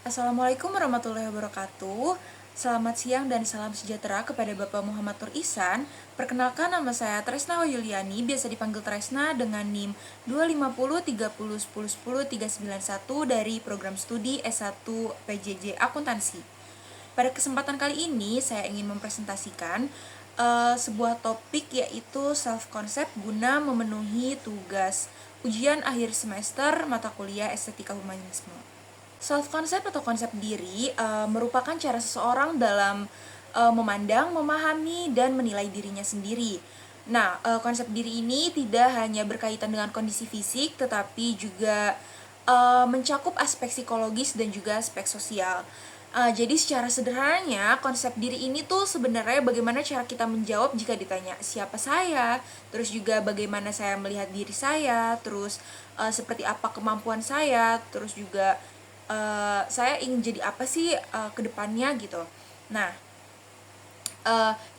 Assalamualaikum warahmatullahi wabarakatuh. Selamat siang dan salam sejahtera kepada Bapak Muhammad Nur Ihsan. Perkenalkan, nama saya Tresna Yuliani, biasa dipanggil Tresna dengan NIM 2503010103991 dari program studi S1 PJJ Akuntansi. Pada kesempatan kali ini saya ingin mempresentasikan sebuah topik, yaitu self concept guna memenuhi tugas ujian akhir semester mata kuliah Estetika Humanisme. Self concept atau konsep diri merupakan cara seseorang dalam memandang, memahami, dan menilai dirinya sendiri. Nah, konsep diri ini tidak hanya berkaitan dengan kondisi fisik, tetapi juga mencakup aspek psikologis dan juga aspek sosial. Jadi secara sederhananya, konsep diri ini tuh sebenarnya bagaimana cara kita menjawab jika ditanya siapa saya, terus juga bagaimana saya melihat diri saya, terus seperti apa kemampuan saya, terus juga saya ingin jadi apa sih ke depannya gitu. Nah,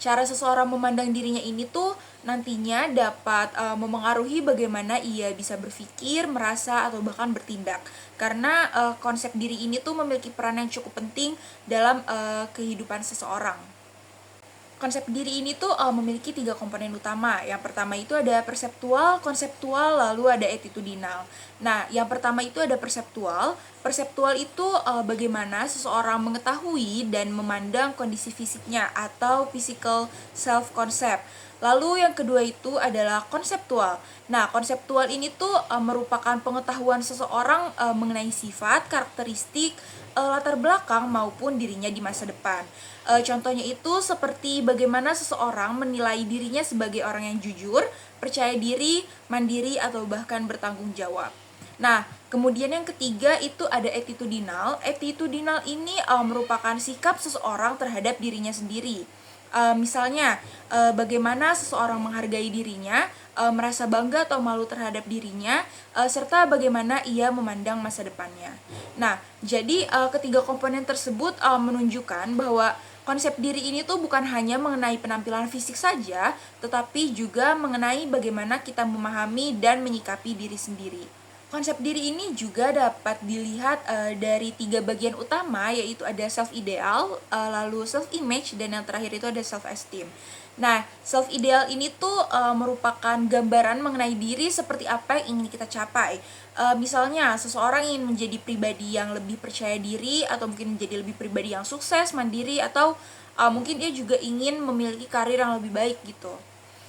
cara seseorang memandang dirinya ini tuh nantinya dapat memengaruhi bagaimana ia bisa berpikir, merasa, atau bahkan bertindak. Karena konsep diri ini tuh memiliki peran yang cukup penting dalam kehidupan seseorang. Konsep diri ini tuh memiliki 3 komponen utama. Yang pertama itu ada perseptual, konseptual, lalu ada attitudinal. Nah, yang pertama itu ada perseptual. Perseptual itu bagaimana seseorang mengetahui dan memandang kondisi fisiknya atau physical self concept. Lalu yang kedua itu adalah konseptual. Nah, konseptual ini tuh merupakan pengetahuan seseorang mengenai sifat, karakteristik, latar belakang maupun dirinya di masa depan. Contohnya itu seperti bagaimana seseorang menilai dirinya sebagai orang yang jujur, percaya diri, mandiri, atau bahkan bertanggung jawab. Nah, kemudian yang ketiga itu ada attitudinal. Attitudinal ini merupakan sikap seseorang terhadap dirinya sendiri. Misalnya, bagaimana seseorang menghargai dirinya, merasa bangga atau malu terhadap dirinya, serta bagaimana ia memandang masa depannya. Nah, jadi ketiga komponen tersebut menunjukkan bahwa konsep diri ini tuh bukan hanya mengenai penampilan fisik saja, tetapi juga mengenai bagaimana kita memahami dan menyikapi diri sendiri. Konsep diri ini juga dapat dilihat dari 3 bagian utama, yaitu ada self ideal, lalu self image, dan yang terakhir itu ada self esteem. Nah, self ideal ini tuh merupakan gambaran mengenai diri seperti apa yang ingin kita capai. Misalnya seseorang ingin menjadi pribadi yang lebih percaya diri, atau mungkin menjadi lebih pribadi yang sukses, mandiri, atau mungkin dia juga ingin memiliki karir yang lebih baik gitu.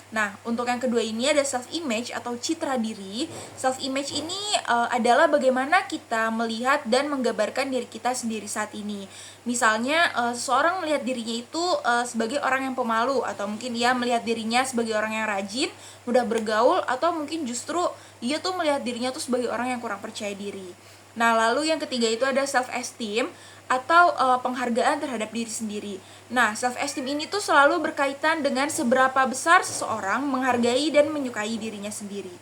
Nah, untuk yang kedua ini ada self image atau citra diri. Self image ini adalah bagaimana kita melihat dan menggambarkan diri kita sendiri saat ini. Misalnya seseorang melihat dirinya itu sebagai orang yang pemalu, atau mungkin ia melihat dirinya sebagai orang yang rajin, mudah bergaul, atau mungkin justru dia tuh melihat dirinya tuh sebagai orang yang kurang percaya diri. Nah, lalu yang ketiga itu ada self esteem atau penghargaan terhadap diri sendiri. Nah, self esteem ini tuh selalu berkaitan dengan seberapa besar seseorang menghargai dan menyukai dirinya sendiri.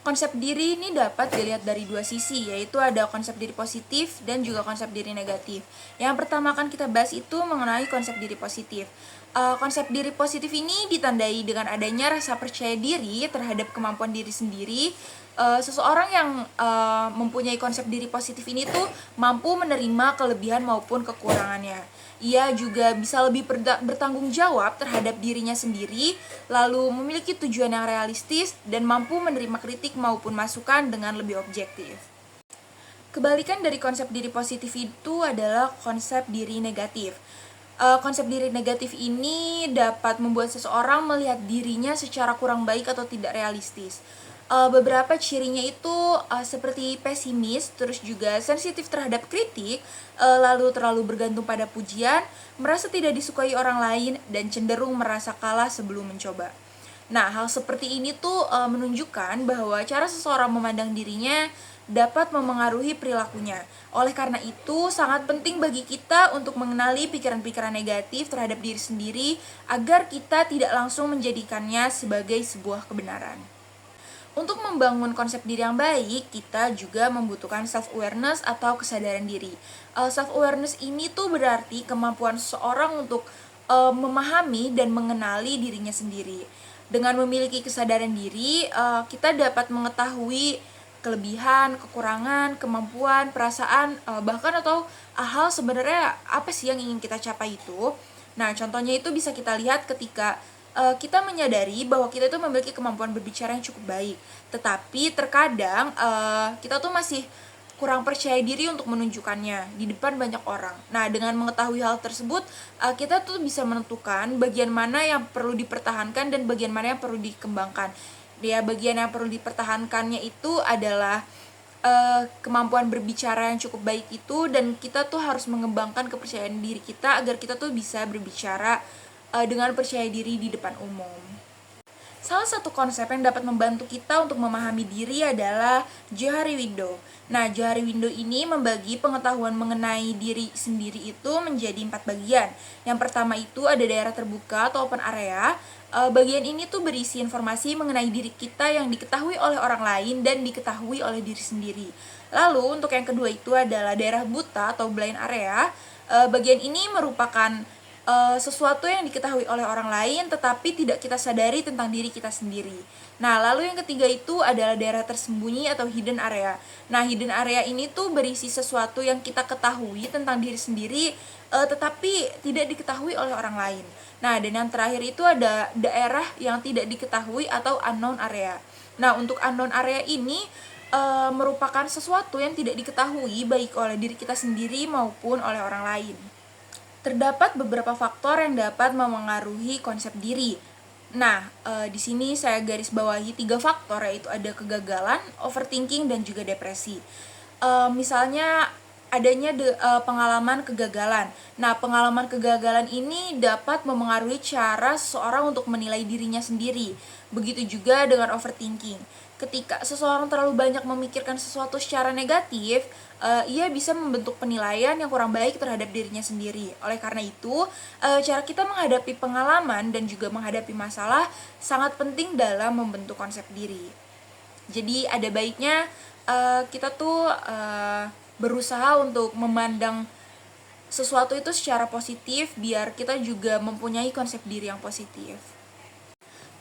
Konsep diri ini dapat dilihat dari 2 sisi, yaitu ada konsep diri positif dan juga konsep diri negatif. Yang pertama akan kita bahas itu mengenai konsep diri positif. Konsep diri positif ini ditandai dengan adanya rasa percaya diri terhadap kemampuan diri sendiri. Seseorang yang mempunyai konsep diri positif ini tuh mampu menerima kelebihan maupun kekurangannya. Ia juga bisa lebih bertanggung jawab terhadap dirinya sendiri, lalu memiliki tujuan yang realistis dan mampu menerima kritik maupun masukan dengan lebih objektif. Kebalikan dari konsep diri positif itu adalah konsep diri negatif. Konsep diri negatif ini dapat membuat seseorang melihat dirinya secara kurang baik atau tidak realistis. Beberapa cirinya itu seperti pesimis, terus juga sensitif terhadap kritik, lalu terlalu bergantung pada pujian, merasa tidak disukai orang lain, dan cenderung merasa kalah sebelum mencoba. Nah, hal seperti ini tuh menunjukkan bahwa cara seseorang memandang dirinya dapat memengaruhi perilakunya. Oleh karena itu, sangat penting bagi kita untuk mengenali pikiran-pikiran negatif terhadap diri sendiri agar kita tidak langsung menjadikannya sebagai sebuah kebenaran. Untuk membangun konsep diri yang baik, kita juga membutuhkan self-awareness atau kesadaran diri. Self-awareness ini tuh berarti kemampuan seseorang untuk memahami dan mengenali dirinya sendiri. Dengan memiliki kesadaran diri, kita dapat mengetahui kelebihan, kekurangan, kemampuan, perasaan, bahkan atau hal sebenarnya apa sih yang ingin kita capai itu. Nah, contohnya itu bisa kita lihat ketika kita menyadari bahwa kita itu memiliki kemampuan berbicara yang cukup baik, tetapi terkadang kita tuh masih kurang percaya diri untuk menunjukkannya di depan banyak orang. Nah, dengan mengetahui hal tersebut, kita tuh bisa menentukan bagian mana yang perlu dipertahankan dan bagian mana yang perlu dikembangkan. Ya, bagian yang perlu dipertahankannya itu adalah kemampuan berbicara yang cukup baik itu, dan kita tuh harus mengembangkan kepercayaan diri kita agar kita tuh bisa berbicara dengan percaya diri di depan umum. Salah satu konsep yang dapat membantu kita untuk memahami diri adalah Johari Window. Nah, Johari Window ini membagi pengetahuan mengenai diri sendiri itu menjadi 4 bagian. Yang pertama itu ada daerah terbuka atau open area. Bagian ini tuh berisi informasi mengenai diri kita yang diketahui oleh orang lain dan diketahui oleh diri sendiri. Lalu untuk yang kedua itu adalah daerah buta atau blind area. Bagian ini merupakan sesuatu yang diketahui oleh orang lain tetapi tidak kita sadari tentang diri kita sendiri. Nah, lalu yang ketiga itu adalah daerah tersembunyi atau hidden area. Nah, hidden area ini tuh berisi sesuatu yang kita ketahui tentang diri sendiri tetapi tidak diketahui oleh orang lain. Nah, dan yang terakhir itu ada daerah yang tidak diketahui atau unknown area. Nah, untuk unknown area ini merupakan sesuatu yang tidak diketahui baik oleh diri kita sendiri maupun oleh orang lain. Terdapat beberapa faktor yang dapat memengaruhi konsep diri. Nah, di sini saya garis bawahi 3 faktor, yaitu ada kegagalan, overthinking, dan juga depresi. Misalnya adanya pengalaman kegagalan. Nah, pengalaman kegagalan ini dapat memengaruhi cara seseorang untuk menilai dirinya sendiri. Begitu juga dengan overthinking. Ketika seseorang terlalu banyak memikirkan sesuatu secara negatif, ia bisa membentuk penilaian yang kurang baik terhadap dirinya sendiri. Oleh karena itu, cara kita menghadapi pengalaman dan juga menghadapi masalah sangat penting dalam membentuk konsep diri. Jadi ada baiknya kita tuh berusaha untuk memandang sesuatu itu secara positif biar kita juga mempunyai konsep diri yang positif.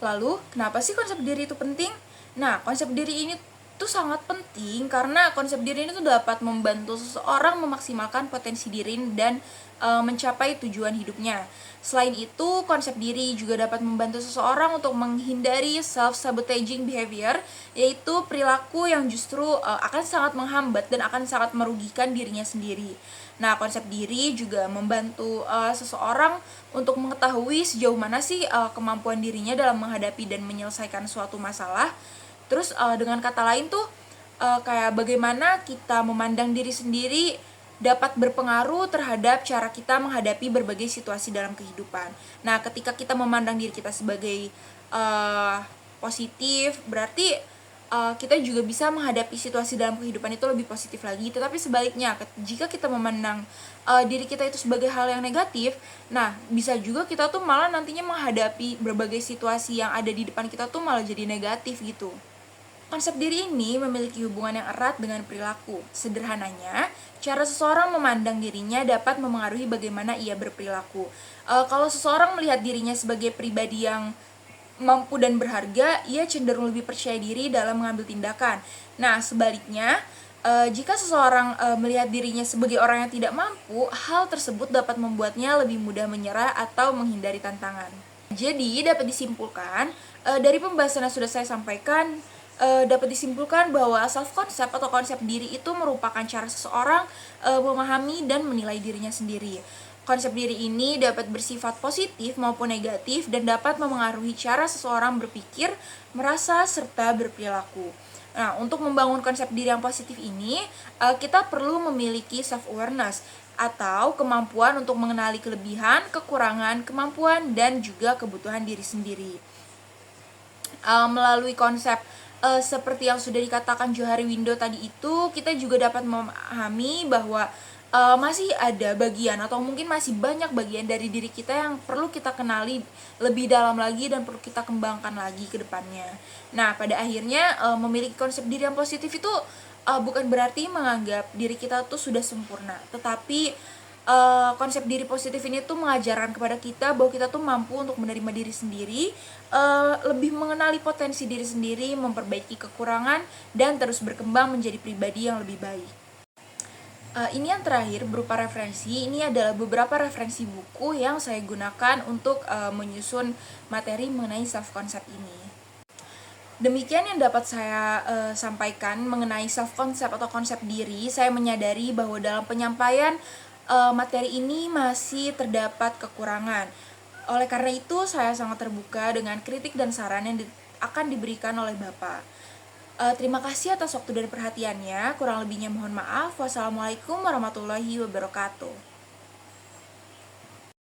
Lalu, kenapa sih konsep diri itu penting? Nah, konsep diri ini tuh sangat penting karena konsep diri ini tuh dapat membantu seseorang memaksimalkan potensi diri dan mencapai tujuan hidupnya. Selain itu, konsep diri juga dapat membantu seseorang untuk menghindari self-sabotaging behavior, yaitu perilaku yang justru akan sangat menghambat dan akan sangat merugikan dirinya sendiri. Nah, konsep diri juga membantu seseorang untuk mengetahui sejauh mana sih kemampuan dirinya dalam menghadapi dan menyelesaikan suatu masalah. Terus dengan kata lain tuh kayak bagaimana kita memandang diri sendiri dapat berpengaruh terhadap cara kita menghadapi berbagai situasi dalam kehidupan. Nah, ketika kita memandang diri kita sebagai positif, berarti kita juga bisa menghadapi situasi dalam kehidupan itu lebih positif lagi. Tetapi sebaliknya, jika kita memandang diri kita itu sebagai hal yang negatif, nah bisa juga kita tuh malah nantinya menghadapi berbagai situasi yang ada di depan kita tuh malah jadi negatif gitu. Konsep diri ini memiliki hubungan yang erat dengan perilaku. Sederhananya, cara seseorang memandang dirinya dapat memengaruhi bagaimana ia berperilaku. Kalau seseorang melihat dirinya sebagai pribadi yang mampu dan berharga, ia cenderung lebih percaya diri dalam mengambil tindakan. Nah, sebaliknya, jika seseorang melihat dirinya sebagai orang yang tidak mampu, hal tersebut dapat membuatnya lebih mudah menyerah atau menghindari tantangan. Jadi, dapat disimpulkan, dari pembahasan yang sudah saya sampaikan, dapat disimpulkan bahwa self-concept atau konsep diri itu merupakan cara seseorang memahami dan menilai dirinya sendiri. Konsep diri ini dapat bersifat positif maupun negatif dan dapat memengaruhi cara seseorang berpikir, merasa, serta berperilaku. Nah, untuk membangun konsep diri yang positif ini, kita perlu memiliki self-awareness atau kemampuan untuk mengenali kelebihan, kekurangan, kemampuan, dan juga kebutuhan diri sendiri. Melalui konsep seperti yang sudah dikatakan Johari Window tadi itu, kita juga dapat memahami bahwa masih ada bagian atau mungkin masih banyak bagian dari diri kita yang perlu kita kenali lebih dalam lagi dan perlu kita kembangkan lagi ke depannya. Nah, pada akhirnya memiliki konsep diri yang positif itu bukan berarti menganggap diri kita tuh sudah sempurna, tetapi konsep diri positif ini tuh mengajarkan kepada kita bahwa kita tuh mampu untuk menerima diri sendiri, lebih mengenali potensi diri sendiri, memperbaiki kekurangan, dan terus berkembang menjadi pribadi yang lebih baik. Ini yang terakhir berupa referensi. Ini adalah beberapa referensi buku yang saya gunakan untuk menyusun materi mengenai self concept ini. Demikian yang dapat saya sampaikan mengenai self concept atau konsep diri. Saya menyadari bahwa dalam penyampaian materi ini masih terdapat kekurangan. Oleh karena itu, saya sangat terbuka dengan kritik dan saran yang akan diberikan oleh Bapak. Terima kasih atas waktu dan perhatiannya. Kurang lebihnya mohon maaf. Wassalamualaikum warahmatullahi wabarakatuh.